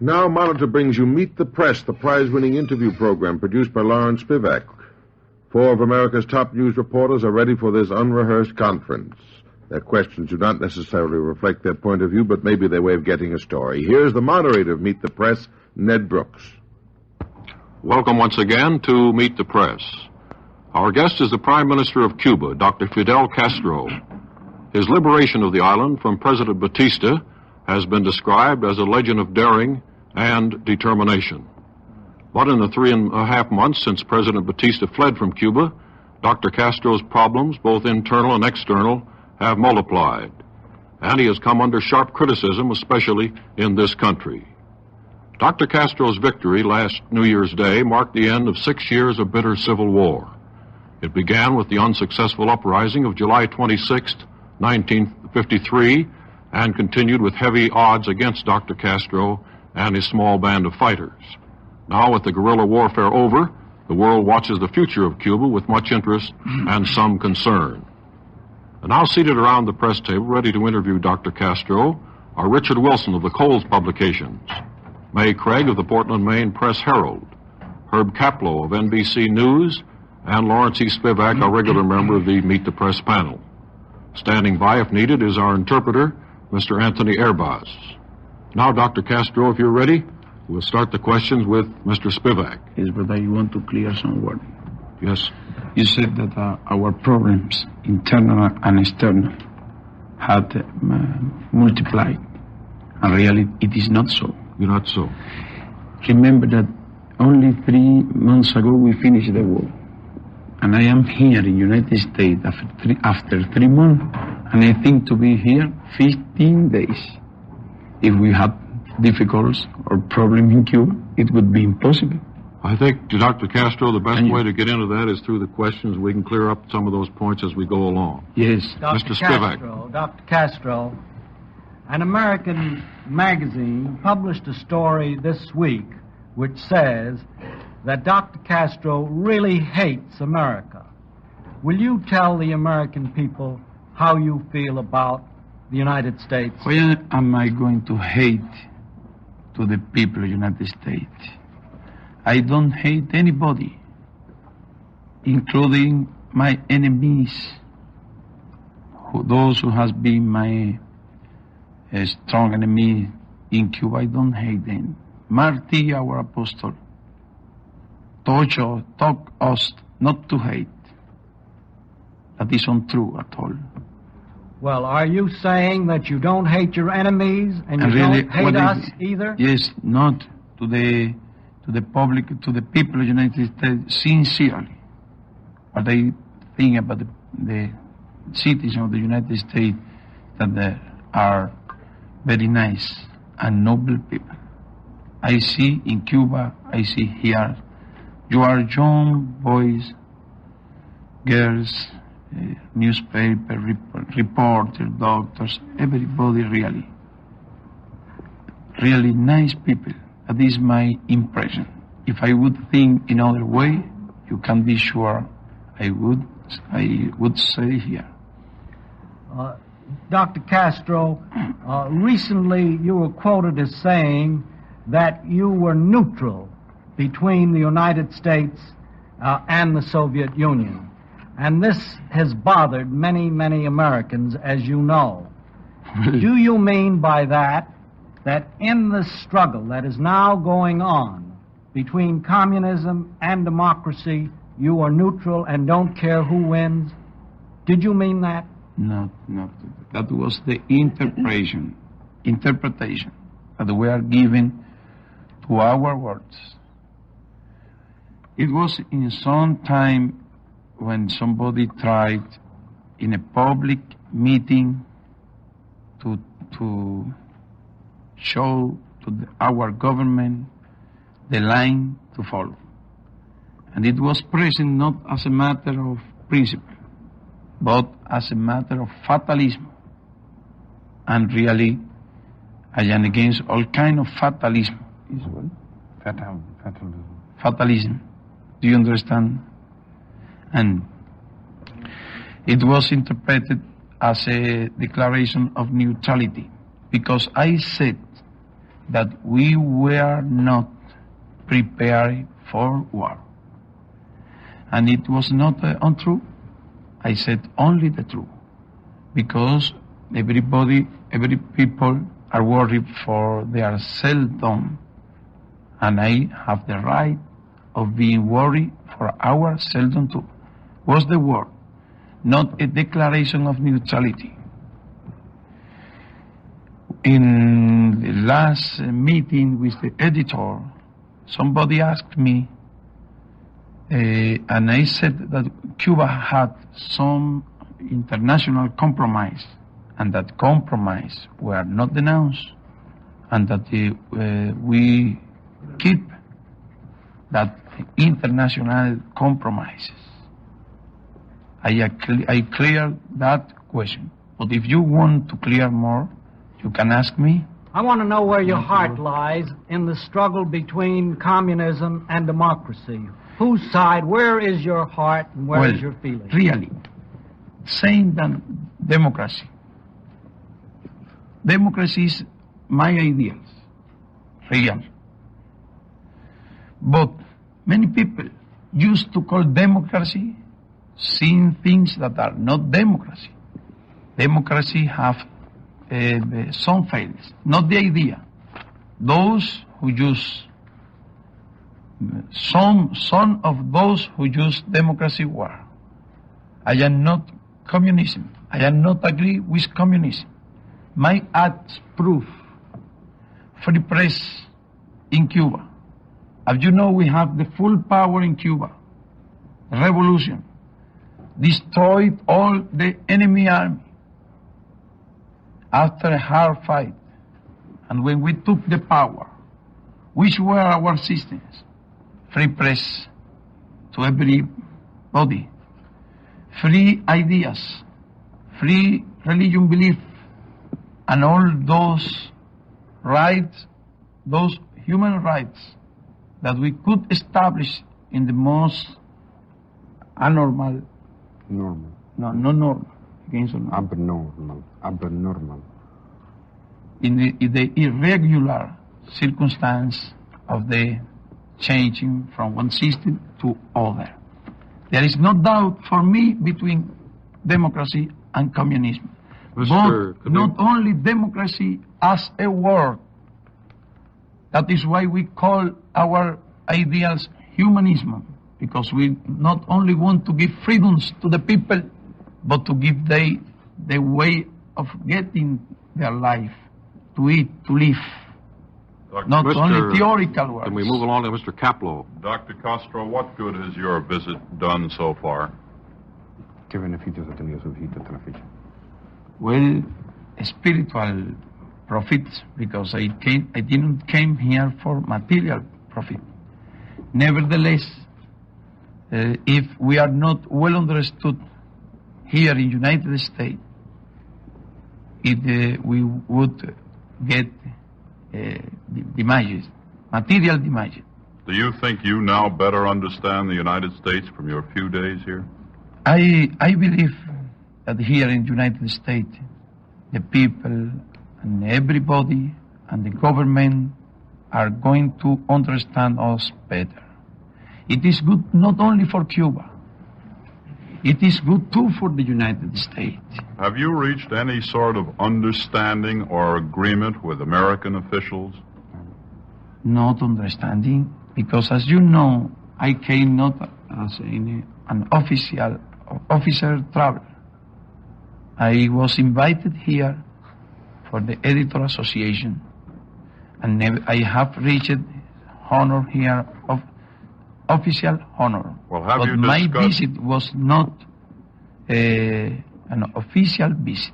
Now Monitor brings you Meet the Press, the prize-winning interview program produced by Lawrence Spivak. 4 of America's top news reporters are ready for this unrehearsed conference. Their questions do not necessarily reflect their point of view, but maybe their way of getting a story. Here's the moderator of Meet the Press, Ned Brooks. Welcome once again to Meet the Press. Our guest is the Prime Minister of Cuba, Dr. Fidel Castro. His liberation of the island from President Batista has been described as a legend of daring and determination. But in the 3.5 months since President Batista fled from Cuba, Dr. Castro's problems, both internal and external, have multiplied, and he has come under sharp criticism, especially in this country. Dr. Castro's victory last New Year's Day marked the end of 6 years of bitter civil war. It began with the unsuccessful uprising of July 26, 1953, and continued with heavy odds against Dr. Castro and his small band of fighters. Now, with the guerrilla warfare over, the world watches the future of Cuba with much interest and some concern. And now seated around the press table, ready to interview Dr. Castro, are Richard Wilson of the Coles Publications, May Craig of the Portland, Maine Press Herald, Herb Kaplow of NBC News, and Lawrence E. Spivak, a regular member of the Meet the Press panel. Standing by, if needed, is our interpreter, Mr. Anthony Airbaz. Now, Dr. Castro, if you're ready, we'll start the questions with Mr. Spivak. Yes, but I want to clear some word. Yes. You said that our problems, internal and external, had multiplied. And really, it is not so. Not so. Remember that only 3 months ago we finished the war. And I am here in the United States after 3 months, and I think to be here 15 days. If we had difficulties or problems in Cuba, it would be impossible. I think, Dr. Castro, the best way to get into that is through the questions. We can clear up some of those points as we go along. Yes. Mr. Spivak. Dr. Castro, an American magazine published a story this week which says that Dr. Castro really hates America. Will you tell the American people how you feel about the United States? Why am I going to hate to the people of the United States? I don't hate anybody, including my enemies, those who has been my strong enemy in Cuba. I don't hate them. Marty, our apostle, taught us not to hate. That is untrue at all. Well, are you saying that you don't hate your enemies and you really, don't hate us either? Yes, not to the public, to the people of the United States, sincerely. But I think about the citizens of the United States that they are very nice and noble people. I see in Cuba, I see here, you are young boys, girls, newspaper, reporters, doctors, everybody really nice people. That is my impression. If I would think in other way, you can be sure I would say here. Dr. Castro, recently you were quoted as saying that you were neutral between the United States and the Soviet Union. And this has bothered many, many Americans, as you know. Do you mean by that in the struggle that is now going on between communism and democracy, you are neutral and don't care who wins? Did you mean that? No. That was the interpretation that we are giving to our words. It was in some time when somebody tried in a public meeting to show to our government the line to follow. And it was present not as a matter of principle, but as a matter of fatalism. And really, I am against all kind of fatalism. Fatalism. Do you understand? And it was interpreted as a declaration of neutrality, because I said that we were not prepared for war. And it was not untrue. I said only the truth. Because every people are worried for their seldom. And I have the right of being worried for our seldom too. Was the word, not a declaration of neutrality. In the last meeting with the editor, somebody asked me, and I said that Cuba had some international compromise, and that compromise were not denounced, and that we keep that international compromises. I cleared that question. But if you want to clear more, you can ask me. I want to know where your heart lies in the struggle between communism and democracy. Whose side? Where is your heart and where is your feeling? Really, saying that democracy. Democracy is my ideals, real. But many people used to call democracy seeing things that are not democracy. Democracy have some failings, not the idea. Those who use some of those who use democracy were. I am not communism. I am not agree with communism. My acts prove free press in Cuba. As you know, we have the full power in Cuba. Revolution destroyed all the enemy army after a hard fight. And when we took the power, which were our systems? Free press to everybody, free ideas, free religion belief, and all those rights, those human rights that we could establish in the most abnormal, normal, no, not normal, against abnormal, in the irregular circumstance of the changing from one system to other. There is no doubt for me between democracy and communism. But not only democracy as a word. That is why we call our ideals humanism, because we not only want to give freedoms to the people, but to give the way of getting their life, to eat, to live. Not only theoretical words. Can we move along to Mr. Kaplow? Dr. Castro, what good has your visit done so far? ¿Qué beneficios ha tenido su visita hasta la fecha? Well, spiritual profits, because I didn't came here for material profit. Nevertheless, if we are not well understood here in United States, we would get damages, material damages. Do you think you now better understand the United States from your few days here? I believe that here in the United States, the people and everybody and the government are going to understand us better. It is good not only for Cuba. It is good too for the United States. Have you reached any sort of understanding or agreement with American officials? Not understanding, because as you know, I came not as an officer traveler. I was invited here for the Editor Association, and I have reached honor here of official honor. Well, have but you my discussed... visit was not an official visit.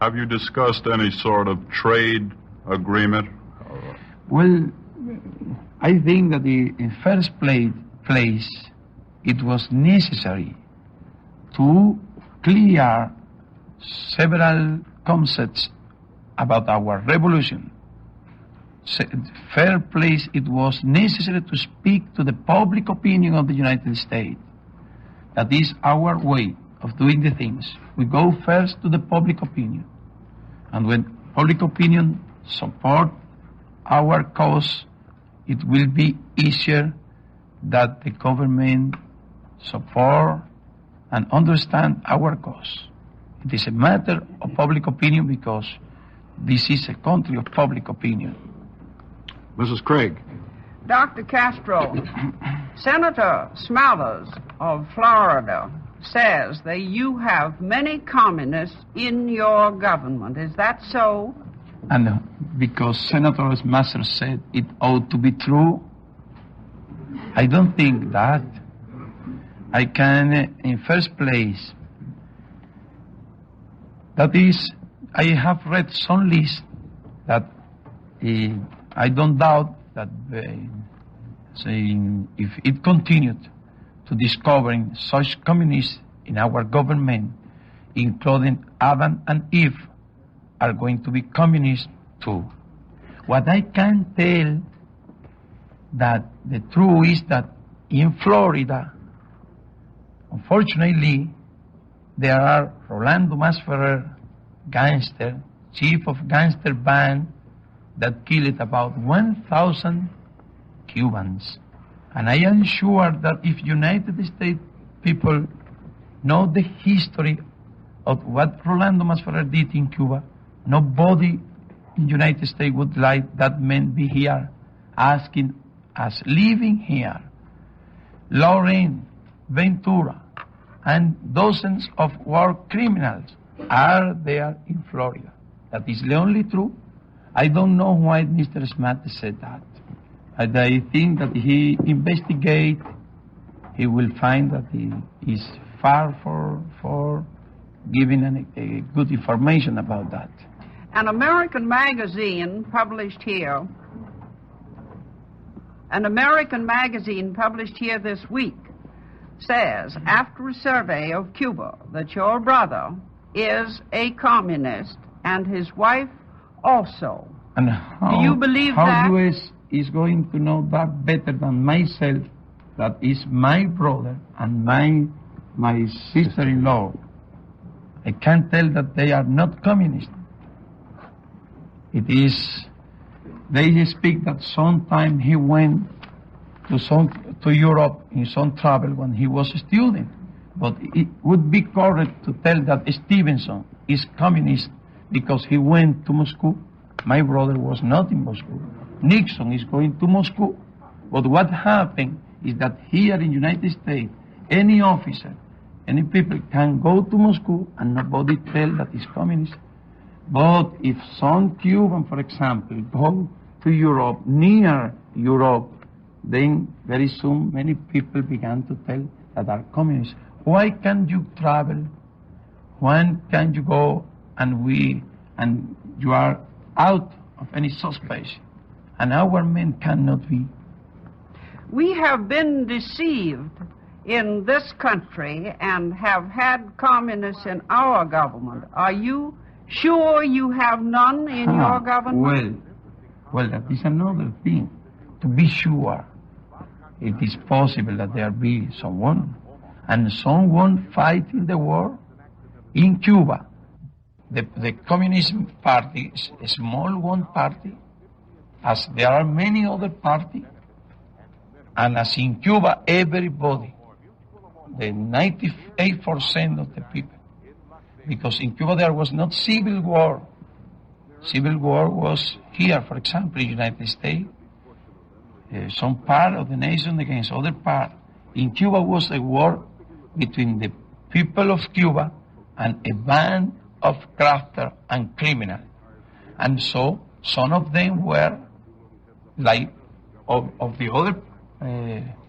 Have you discussed any sort of trade agreement? Well, I think that in first place, it was necessary to clear several concepts about our revolution. Fair place, it was necessary to speak to the public opinion of the United States. That is our way of doing the things. We go first to the public opinion. And when public opinion support our cause, it will be easier that the government support and understand our cause. It is a matter of public opinion because this is a country of public opinion. Mrs. Craig. Dr. Castro, Senator Smathers of Florida says that you have many communists in your government. Is that so? And because Senator Smathers said it ought to be true, I don't think that. I can, in first place, that is, I have read some list that I don't doubt that saying if it continued to discovering such communists in our government, including Adam and Eve, are going to be communists too. What I can tell that the truth is that in Florida, unfortunately, there are Rolando Masferrer, gangster, chief of gangster band, that killed about 1,000 Cubans. And I am sure that if United States people know the history of what Rolando Masferrer did in Cuba, nobody in United States would like that man be here, asking us living here. Lauren, Ventura, and dozens of war criminals are there in Florida. That is the only truth. I don't know why Mr. Smith said that. And I think that he investigate, he will find that he is far for giving a good information about that. An American magazine published here this week says, after a survey of Cuba, that your brother is a communist and his wife also. And do you believe that? How U.S. is going to know that better than myself, that is my brother and my sister-in-law. I can tell that they are not communist. It is, they speak that sometime he went to Europe in some travel when he was a student. But it would be correct to tell that Stevenson is communist because he went to Moscow. My brother was not in Moscow. Nixon is going to Moscow. But what happened is that here in the United States, any officer, any people can go to Moscow and nobody tell that he's communist. But if some Cuban, for example, go to Europe, near Europe, then very soon many people began to tell that are communists. Why can't you travel? When can you go and you are out of any suspicion? And our men cannot be. We have been deceived in this country and have had communists in our government. Are you sure you have none in your government? Well, that is another thing. To be sure, it is possible that there be someone, and someone fighting the war in Cuba. The Communism Party is a small one party, as there are many other parties, and as in Cuba, everybody, the 98% of the people, because in Cuba there was not civil war. Civil war was here, for example, in the United States, some part of the nation against other part. In Cuba was a war between the people of Cuba and a band of grafters and criminals. And so some of them were like of the other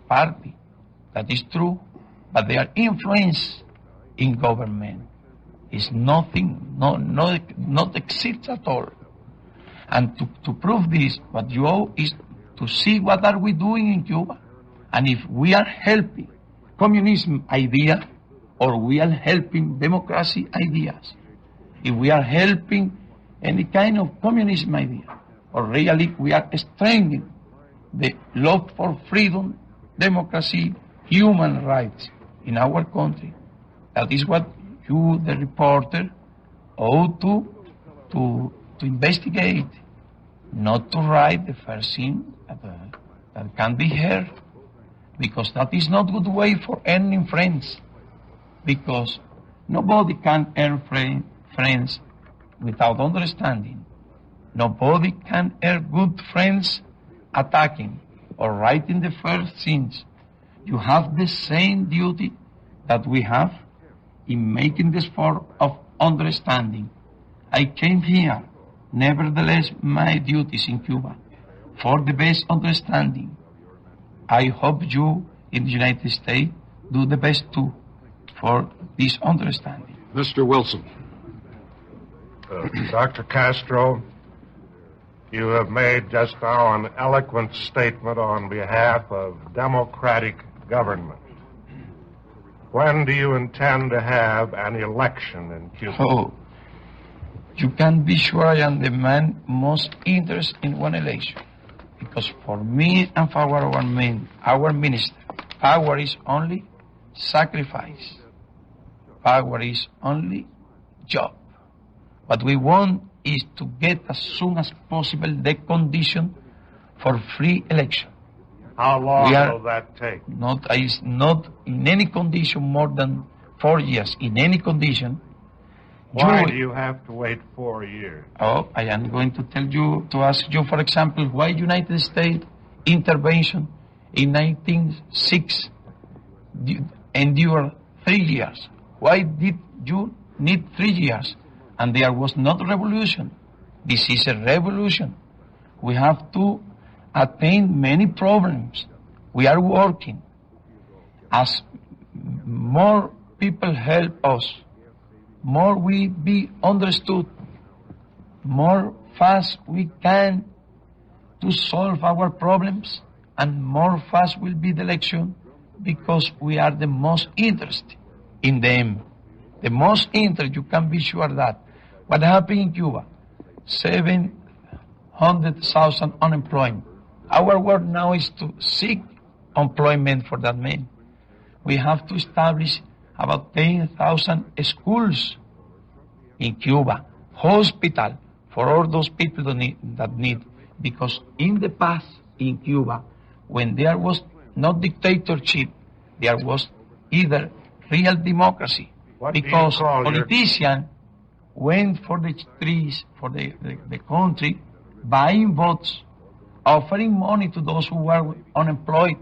party. That is true, but they are influenced in government. It's nothing, not exist at all. And to prove this, what you owe is to see what are we doing in Cuba, and if we are helping communism idea or we are helping democracy ideas, if we are helping any kind of communism idea, or really we are strengthening the love for freedom, democracy, human rights in our country. That is what you, the reporter, ought to investigate. not to write the first thing that can be heard, because that is not good way for earning friends, because nobody can earn friends without understanding. Nobody can earn good friends attacking or writing the first things. You have the same duty that we have in making the sport of understanding. I came here, nevertheless, my duties in Cuba for the best understanding. I hope you in the United States do the best too for this understanding. Mr. Wilson. Dr. Castro, you have made just now an eloquent statement on behalf of democratic government. When do you intend to have an election in Cuba? Oh, you can be sure I am the man most interested in one election. Because for me and for our minister, power is only sacrifice. Power is only job. What we want is to get as soon as possible the condition for free election. How long will that take? Is not in any condition more than 4 years. In any condition. Why do you have to wait 4 years? Oh, I am going to ask you, for example, why United States intervention in 1906 endured 3 years? Why did you need 3 years? And there was not a revolution. This is a revolution. We have to attain many problems. We are working. As more people help us, more we be understood, more fast we can to solve our problems, and more fast will be the election, because we are the most interested in them. The most interested, you can be sure that. What happened in Cuba? 700,000 unemployed. Our work now is to seek employment for that man. We have to establish about 10,000 schools in Cuba, hospital for all those people that need. Because in the past in Cuba, when there was not dictatorship, there was either real democracy. Because politicians went for the streets, for the country, buying votes, offering money to those who were unemployed,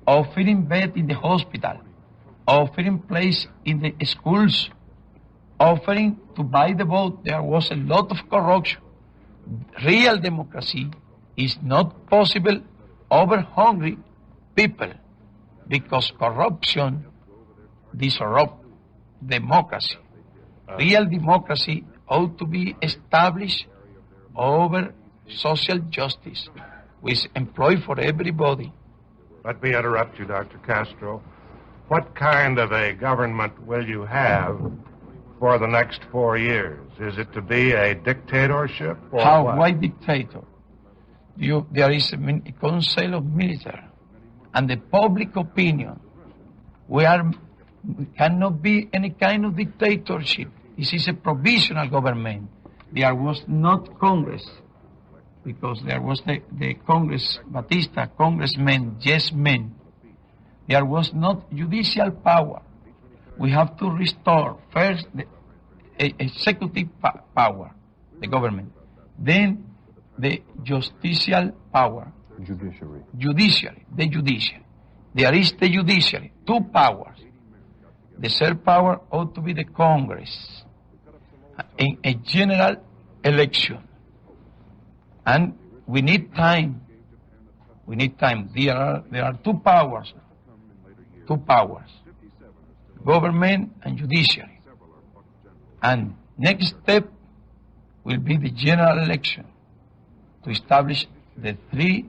offering bed in the hospital, offering place in the schools, offering to buy the vote. There was a lot of corruption. Real democracy is not possible over hungry people, because corruption disrupts democracy. Real democracy ought to be established over social justice, with employ for everybody. Let me interrupt you, Dr. Castro. What kind of a government will you have for the next 4 years? Is it to be a dictatorship? Or How? what? Why dictator? There is a council of military, and the public opinion. Cannot be any kind of dictatorship. This is a provisional government. There was not Congress, because there was the Congress, Batista, congressmen, yes men. There was not judicial power. We have to restore first the executive power, the government, then the justicial power. Judiciary. There is the judiciary, 2 powers. The third power ought to be the Congress in a general election. And we need time. There are 2 powers. Government and judiciary. And next step will be the general election to establish the 3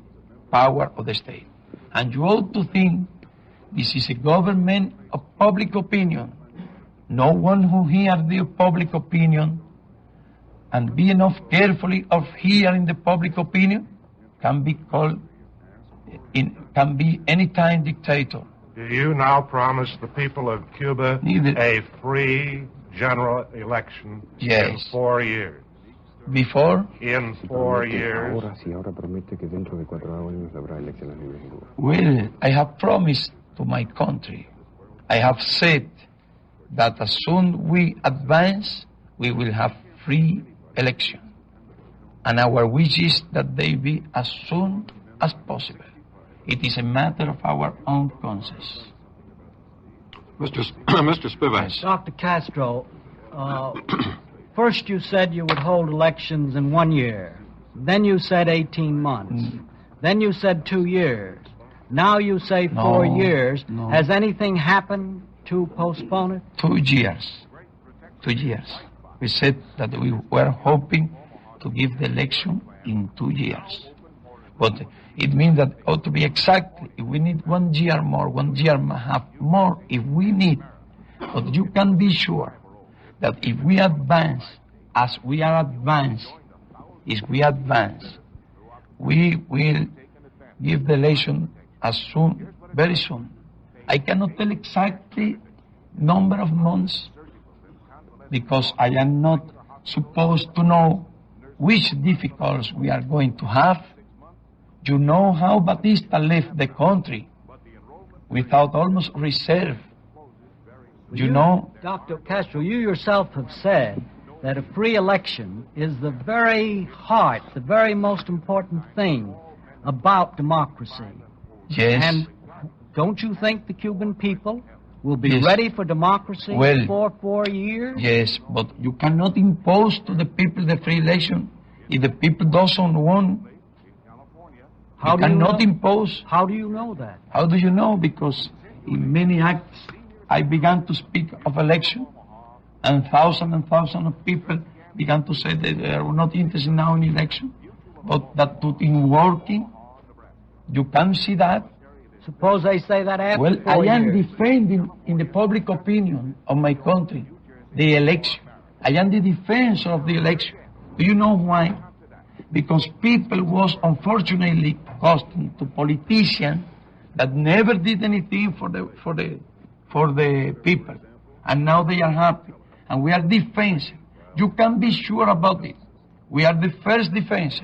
powers of the state. And you ought to think this is a government of public opinion. No one who hears the public opinion and be enough carefully of hearing the public opinion can be any time dictator. Do you now promise the people of Cuba a free general election in 4 years? Before? In 4 years. Ahora sí, ahora promete que dentro de 4 años habrá elecciones libres en Cuba. Well, I have promised to my country. I have said that as soon we advance, we will have free election. And our wish is that they be as soon as possible. It is a matter of our own conscience. Mr. Spivak. Dr. Castro, first you said you would hold elections in 1 year. Then you said 18 months. Then you said 2 years. Now you say 4 years. No. Has anything happened to postpone it? 2 years. 2 years. We said that we were hoping to give the election in 2 years. But it means that ought to be exactly, if we need 1 year more, 1 year and a half more, if we need. But you can be sure that if we advance, as we are advanced, we will give the election as soon, very soon. I cannot tell exactly number of months because I am not supposed to know which difficulties we are going to have. You know how Batista left the country without almost reserve. You know, Dr. Castro, you yourself have said that a free election is the very heart, the very most important thing about democracy. yes, And don't you think the Cuban people will be Yes. ready for democracy Well, for 4 years? yes, but you cannot impose to the people the free election if the people doesn't want. How You do you cannot know? impose. How do you know that? How do you know? Because in many acts I began to speak of election, and thousands of people began to say that they are not interested now in election, but that put in working. You can see that. Suppose they say that after Well, 4 I am years. defending in the public opinion of my country the election. I am the defense of the election. Do you know why? Because people was unfortunately accustomed to politicians that never did anything for the people, and now they are happy, and we are defense. You can be sure about it. We are the first defense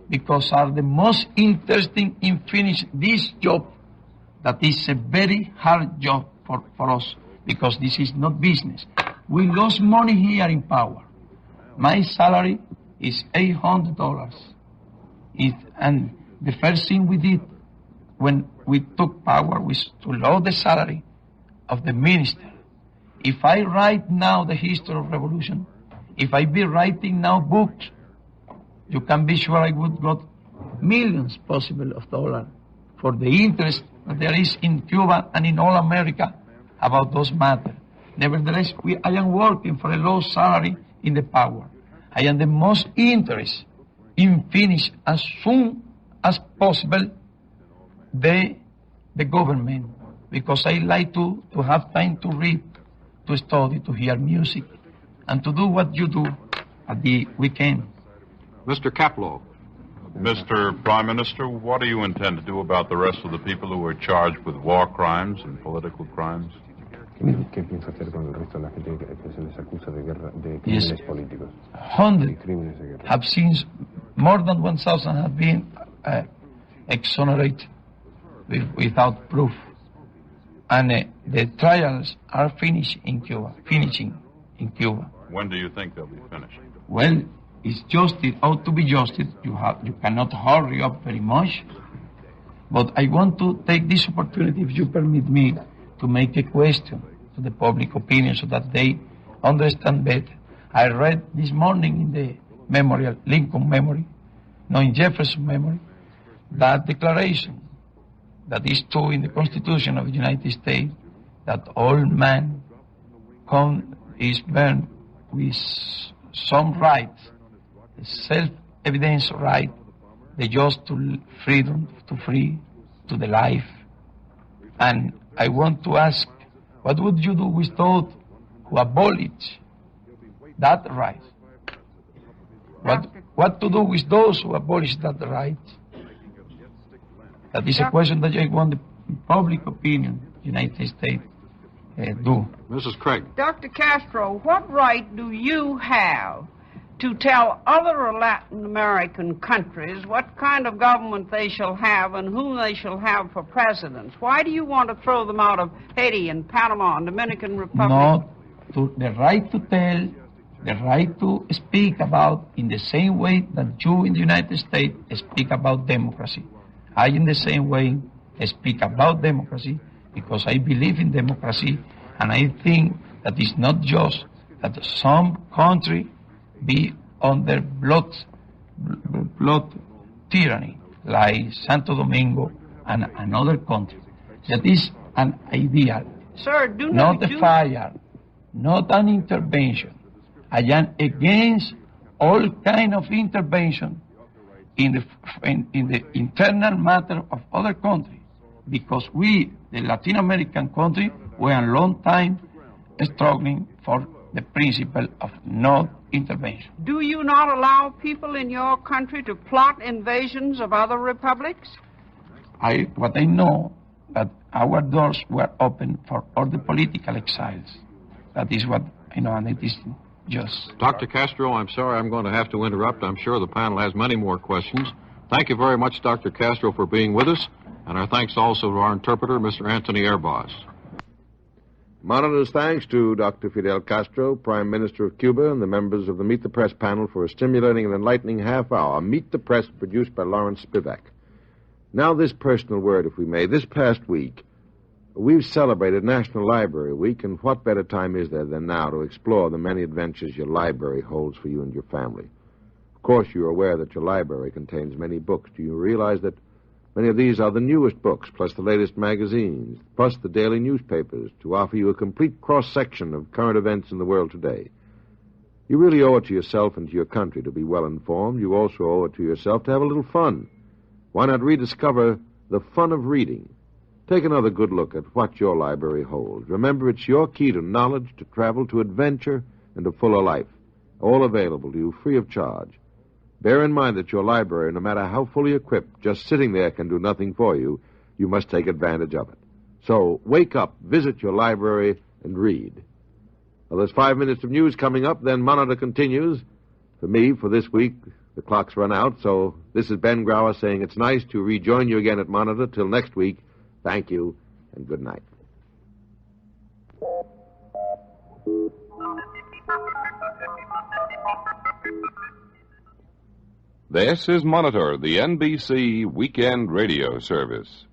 because are the most interesting in finish this job. That is a very hard job for us because this is not business. We lost money here in power. My salary is $800. And the first thing we did when we took power was to lower the salary of the minister. If I write now the history of revolution, if I be writing now books, you can be sure I would got millions possible of dollars for the interest that there is in Cuba and in all America about those matters. Nevertheless, I am working for a low salary in the power. I am the most interested in finish as soon as possible the government because I like to have time to read, to study, to hear music, and to do what you do at the weekend. Mr. Kaplow. Mr. Prime Minister, what do you intend to do about the rest of the people who are charged with war crimes and political crimes? ¿Qué piensa hacer con el resto de la gente que se les acusa de guerra, de crímenes políticos? Hundreds Crímenes de guerra. have seen, more than 1,000 have been exonerated without proof. And the trials are finishing in Cuba. When do you think they'll be finished? Well, it's justice, ought to be justice. You cannot hurry up very much. But I want to take this opportunity, if you permit me, to make a question to the public opinion so that they understand better. I read this morning in the memorial, Lincoln Memory, no, in Jefferson Memory, that declaration that is true in the Constitution of the United States, that all man is born with some rights, the self-evidence right, the just to freedom, to free, to the life. And I want to ask, what would you do with those who abolish that right? What to do with those who abolish that right? That is a question that I want the public opinion, United States, do. Mrs. Craig. Dr. Castro, what right do you have to tell other Latin American countries what kind of government they shall have and whom they shall have for presidents? Why do you want to throw them out of Haiti and Panama and Dominican Republic? No, the right to tell, the right to speak about in the same way that you in the United States speak about democracy. I in the same way speak about democracy because I believe in democracy, and I think that it's not just that some country be under blood tyranny, like Santo Domingo and another country. That is an ideal. Sir, do not a fire, not an intervention. I am against all kind of intervention in the internal matter of other countries, because we, the Latin American country, we are a long time struggling for the principle of no intervention. Do you not allow people in your country to plot invasions of other republics? What I know, that our doors were open for all the political exiles. That is what I know, and it is just. Dr. Castro, I'm sorry I'm going to have to interrupt. I'm sure the panel has many more questions. Thank you very much, Dr. Castro, for being with us, and our thanks also to our interpreter, Mr. Anthony Airbos. Monitor's thanks to Dr. Fidel Castro, Prime Minister of Cuba, and the members of the Meet the Press panel for a stimulating and enlightening half hour. Meet the Press, produced by Lawrence Spivak. Now this personal word, if we may. This past week, we've celebrated National Library Week, and what better time is there than now to explore the many adventures your library holds for you and your family? Of course, you're aware that your library contains many books. Do you realize that many of these are the newest books, plus the latest magazines, plus the daily newspapers, to offer you a complete cross-section of current events in the world today? You really owe it to yourself and to your country to be well informed. You also owe it to yourself to have a little fun. Why not rediscover the fun of reading? Take another good look at what your library holds. Remember, it's your key to knowledge, to travel, to adventure, and to fuller life. All available to you free of charge. Bear in mind that your library, no matter how fully equipped, just sitting there can do nothing for you. You must take advantage of it. So wake up, visit your library, and read. Well, there's 5 minutes of news coming up, then Monitor continues. For me, for this week, the clock's run out, so this is Ben Grauer saying it's nice to rejoin you again at Monitor. Till next week, thank you, and good night. This is Monitor, the NBC Weekend Radio Service.